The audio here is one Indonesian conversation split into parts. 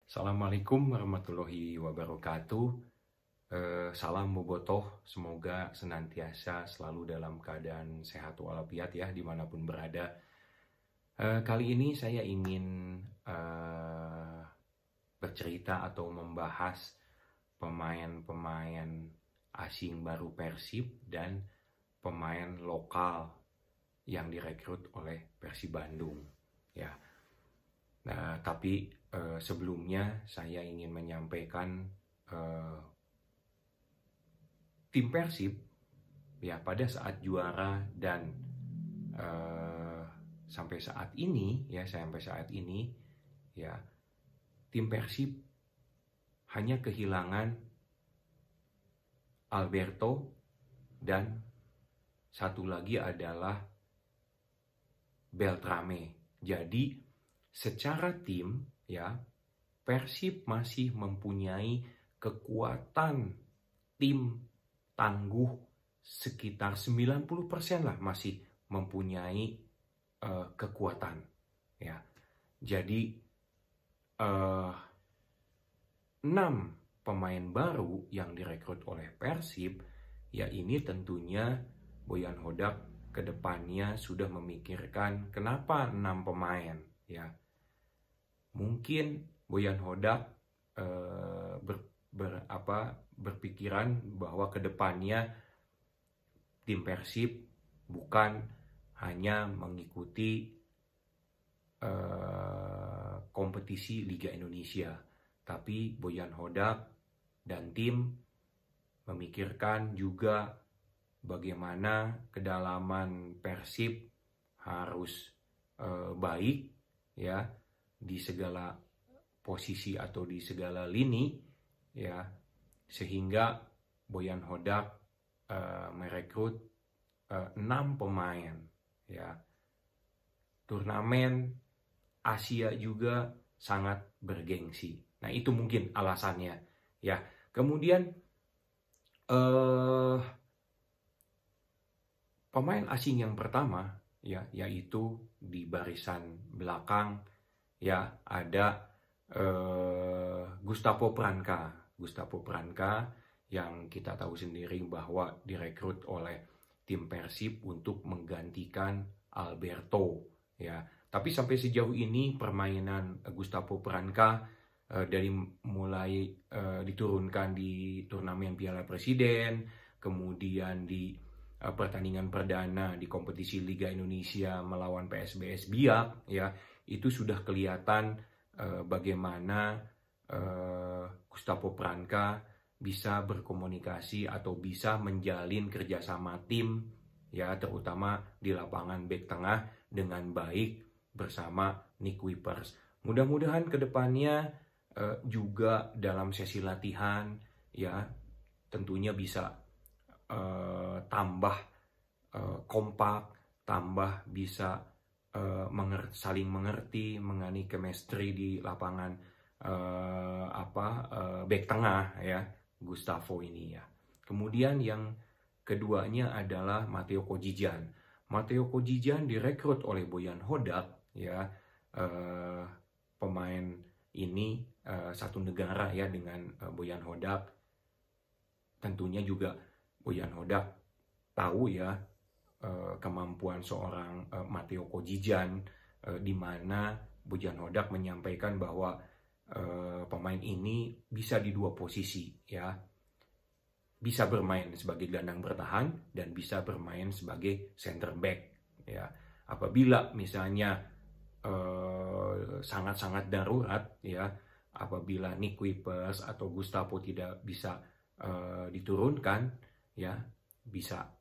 Assalamualaikum warahmatullahi wabarakatuh. Salam bobotoh, semoga senantiasa selalu dalam keadaan sehat walafiat ya dimanapun berada. Kali ini saya ingin bercerita atau membahas pemain-pemain asing baru Persib dan pemain lokal yang direkrut oleh Persib Bandung ya. Nah, tapi sebelumnya saya ingin menyampaikan tim Persib ya pada saat juara dan sampai saat ini ya tim Persib hanya kehilangan Alberto dan satu lagi adalah Beltrame. Jadi secara tim ya Persib masih mempunyai kekuatan tim tangguh sekitar 90% lah, masih mempunyai kekuatan ya. Jadi 6 pemain baru yang direkrut oleh Persib ya, ini tentunya Boyan Hodak kedepannya sudah memikirkan kenapa 6 pemain ya. Mungkin Boyan Hodak berpikiran bahwa kedepannya tim Persib bukan hanya mengikuti kompetisi Liga Indonesia, tapi Boyan Hodak dan tim memikirkan juga bagaimana kedalaman Persib harus baik ya di segala posisi atau di segala lini ya, sehingga Boyan Hodak merekrut 6 pemain ya. Turnamen Asia juga sangat bergengsi. Nah, itu mungkin alasannya ya. Kemudian pemain asing yang pertama ya, yaitu di barisan belakang ya ada Gustavo Pranca yang kita tahu sendiri bahwa direkrut oleh tim Persib untuk menggantikan Alberto ya. Tapi sampai sejauh ini permainan Gustavo Pranca dari mulai diturunkan di turnamen Piala Presiden, kemudian di pertandingan perdana di kompetisi Liga Indonesia melawan PSBS Biak ya, itu sudah kelihatan bagaimana Gustavo Pranca bisa berkomunikasi atau bisa menjalin kerjasama tim ya, terutama di lapangan bek tengah dengan baik bersama Nick Kuipers. Mudah-mudahan kedepannya juga dalam sesi latihan ya tentunya bisa tambah kompak, tambah bisa saling mengerti, mengenai chemistry di lapangan bek tengah ya Gustavo ini ya. Kemudian yang keduanya adalah Matteo Kojijan. Matteo Kojijan direkrut oleh Boyan Hodak ya. Pemain ini satu negara ya dengan Boyan Hodak. Tentunya juga Boyan Hodak tahu ya kemampuan seorang Matteo Kojijan, di mana Boyan Hodak menyampaikan bahwa pemain ini bisa di dua posisi ya, bisa bermain sebagai gelandang bertahan dan bisa bermain sebagai center back ya. Apabila misalnya sangat-sangat darurat ya, apabila Nick Kuipers atau Gustavo tidak bisa diturunkan ya, bisa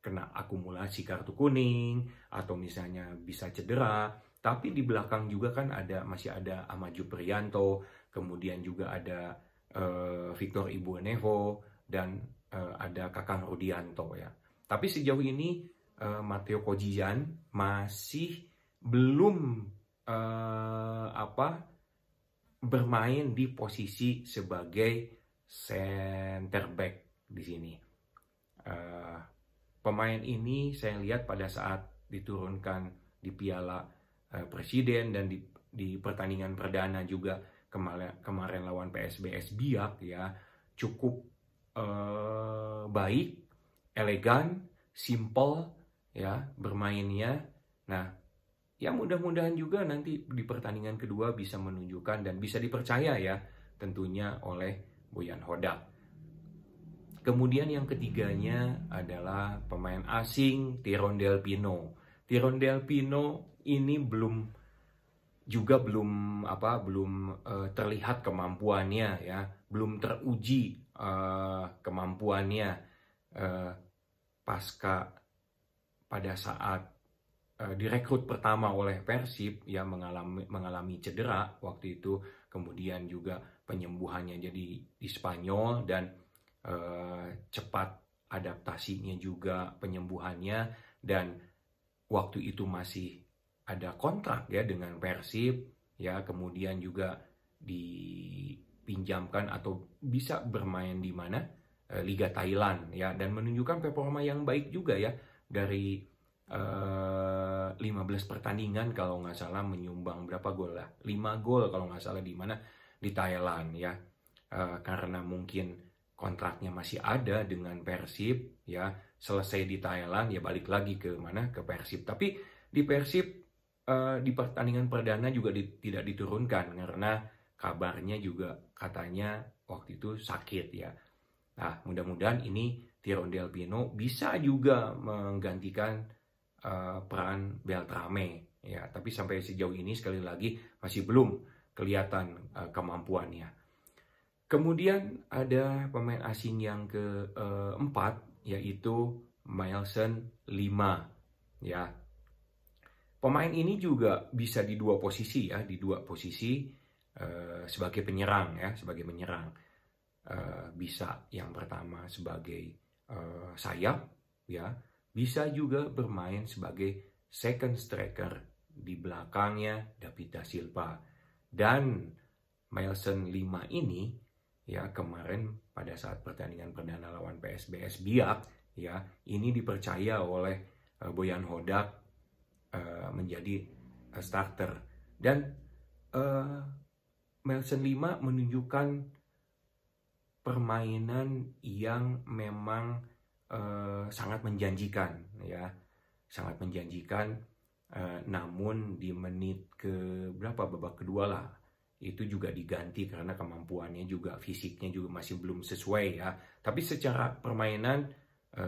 kena akumulasi kartu kuning atau misalnya bisa cedera. Tapi di belakang juga kan masih ada Amaju Prianto, kemudian juga ada Victor Ibuenevo dan ada Kakang Rudianto ya. Tapi sejauh ini Matteo Kojijan masih belum bermain di posisi sebagai center back di sini. Pemain ini saya lihat pada saat diturunkan di Piala Presiden dan di pertandingan perdana juga kemarin lawan PSBS Biak ya, cukup baik, elegan, simple ya bermainnya. Nah, ya mudah-mudahan juga nanti di pertandingan kedua bisa menunjukkan dan bisa dipercaya ya tentunya oleh Boyan Hodak. Kemudian yang ketiganya adalah pemain asing Tyrone Del Pino. Tyrone Del Pino ini belum terlihat kemampuannya ya, belum teruji kemampuannya pasca pada saat direkrut pertama oleh Persib ya, mengalami cedera waktu itu, kemudian juga penyembuhannya jadi di Spanyol dan cepat adaptasinya juga penyembuhannya, dan waktu itu masih ada kontrak ya dengan Persib ya, kemudian juga dipinjamkan atau bisa bermain di mana Liga Thailand ya, dan menunjukkan performa yang baik juga ya, dari 15 pertandingan kalau nggak salah menyumbang berapa gol lah, 5 gol kalau nggak salah, di mana di Thailand ya, karena mungkin kontraknya masih ada dengan Persib ya, selesai di Thailand ya balik lagi ke mana, ke Persib. Tapi di Persib di pertandingan perdana juga tidak diturunkan karena kabarnya juga katanya waktu itu sakit ya. Nah, mudah-mudahan ini Tyrone Del Pino bisa juga menggantikan peran Beltrame ya, tapi sampai sejauh ini sekali lagi masih belum kelihatan kemampuannya. Kemudian ada pemain asing yang keempat, yaitu Mylson Lima ya. Pemain ini juga bisa di dua posisi ya, di dua posisi sebagai penyerang ya, sebagai penyerang. Bisa yang pertama sebagai sayap ya, bisa juga bermain sebagai second striker, di belakangnya David da Silva. Dan Mylson Lima ini ya, kemarin pada saat pertandingan perdana lawan PSBS Biak ya, ini dipercaya oleh Boyan Hodak menjadi starter, dan Mylson Lima menunjukkan permainan yang memang sangat menjanjikan ya, sangat menjanjikan. Namun di menit ke berapa, babak kedua lah, itu juga diganti karena kemampuannya juga, fisiknya juga masih belum sesuai ya. Tapi secara permainan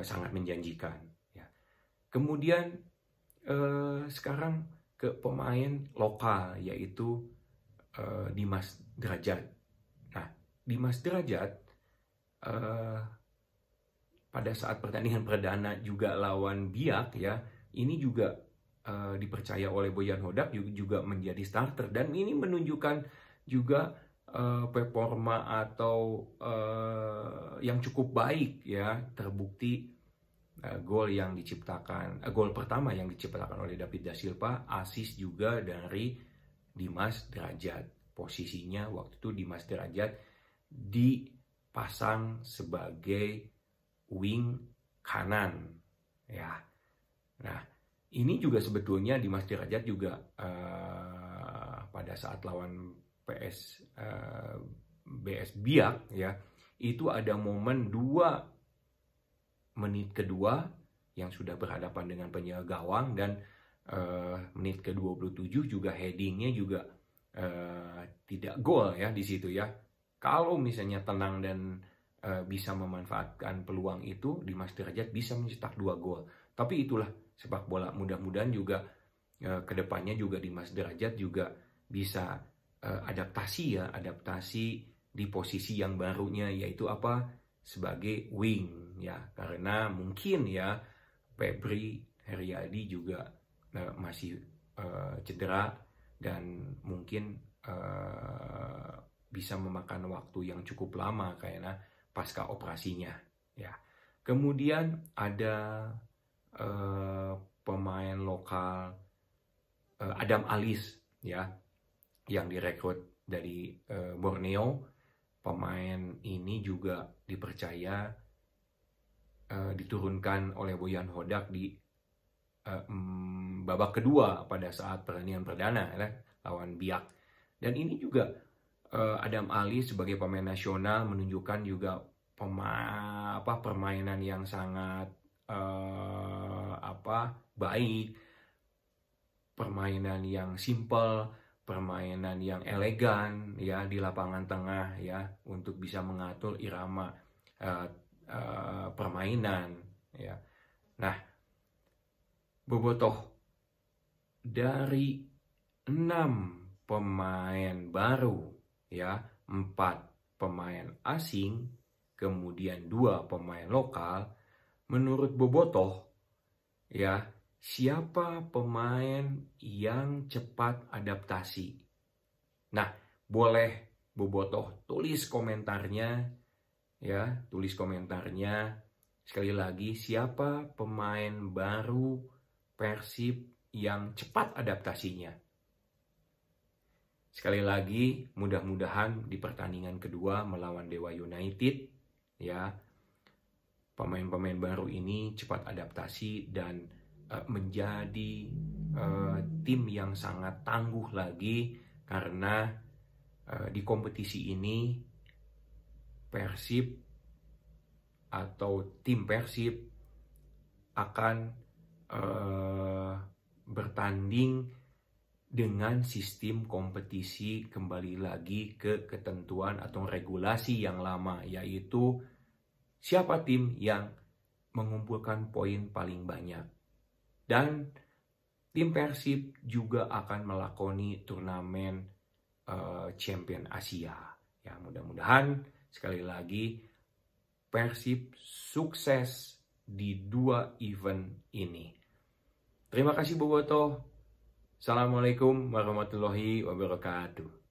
sangat menjanjikan ya. Kemudian sekarang ke pemain lokal, yaitu Dimas Derajat. Nah, Dimas Derajat pada saat pertandingan perdana juga lawan Biak ya, ini juga dipercaya oleh Boyan Hodak juga menjadi starter, dan ini menunjukkan juga performa atau yang cukup baik ya, terbukti gol pertama yang diciptakan oleh David da Silva, assist juga dari Dimas Derajat. Posisinya waktu itu Dimas Derajat dipasang sebagai wing kanan ya. Nah, ini juga sebetulnya Dimas Derajat juga pada saat lawan PSBS Biak ya, itu ada momen 2 menit kedua yang sudah berhadapan dengan penjaga gawang, dan menit ke-27 juga headingnya juga tidak gol ya di situ ya. Kalau misalnya tenang dan bisa memanfaatkan peluang itu, Dimas Derajat bisa mencetak 2 gol. Tapi itulah sepak bola, mudah-mudahan juga kedepannya juga Dimas Derajat juga bisa adaptasi di posisi yang barunya, yaitu apa, sebagai wing ya, karena mungkin ya Febri Heriadi juga masih cedera, dan mungkin bisa memakan waktu yang cukup lama karena pasca operasinya ya. Kemudian ada pemain lokal Adam Alis ya, yang direkrut dari Borneo. Pemain ini juga dipercaya diturunkan oleh Boyan Hodak di babak kedua pada saat pertandingan perdana ya, lawan Biak. Dan ini juga Adam Ali sebagai pemain nasional menunjukkan juga permainan yang sangat baik, permainan yang simple, permainan yang elegan ya di lapangan tengah ya untuk bisa mengatur irama permainan ya. Nah, bobotoh dari 6 pemain baru ya, 4 pemain asing, kemudian 2 pemain lokal, menurut bobotoh ya, siapa pemain yang cepat adaptasi? Nah, boleh bobotoh tulis komentarnya ya, tulis komentarnya. Sekali lagi, siapa pemain baru Persib yang cepat adaptasinya? Sekali lagi, mudah-mudahan di pertandingan kedua melawan Dewa United ya, pemain-pemain baru ini cepat adaptasi dan menjadi tim yang sangat tangguh lagi, karena di kompetisi ini Persib atau tim Persib akan bertanding dengan sistem kompetisi kembali lagi ke ketentuan atau regulasi yang lama, yaitu siapa tim yang mengumpulkan poin paling banyak. Dan tim Persib juga akan melakoni turnamen Champion Asia. Ya, mudah-mudahan sekali lagi Persib sukses di 2 event ini. Terima kasih bobotoh. Assalamualaikum warahmatullahi wabarakatuh.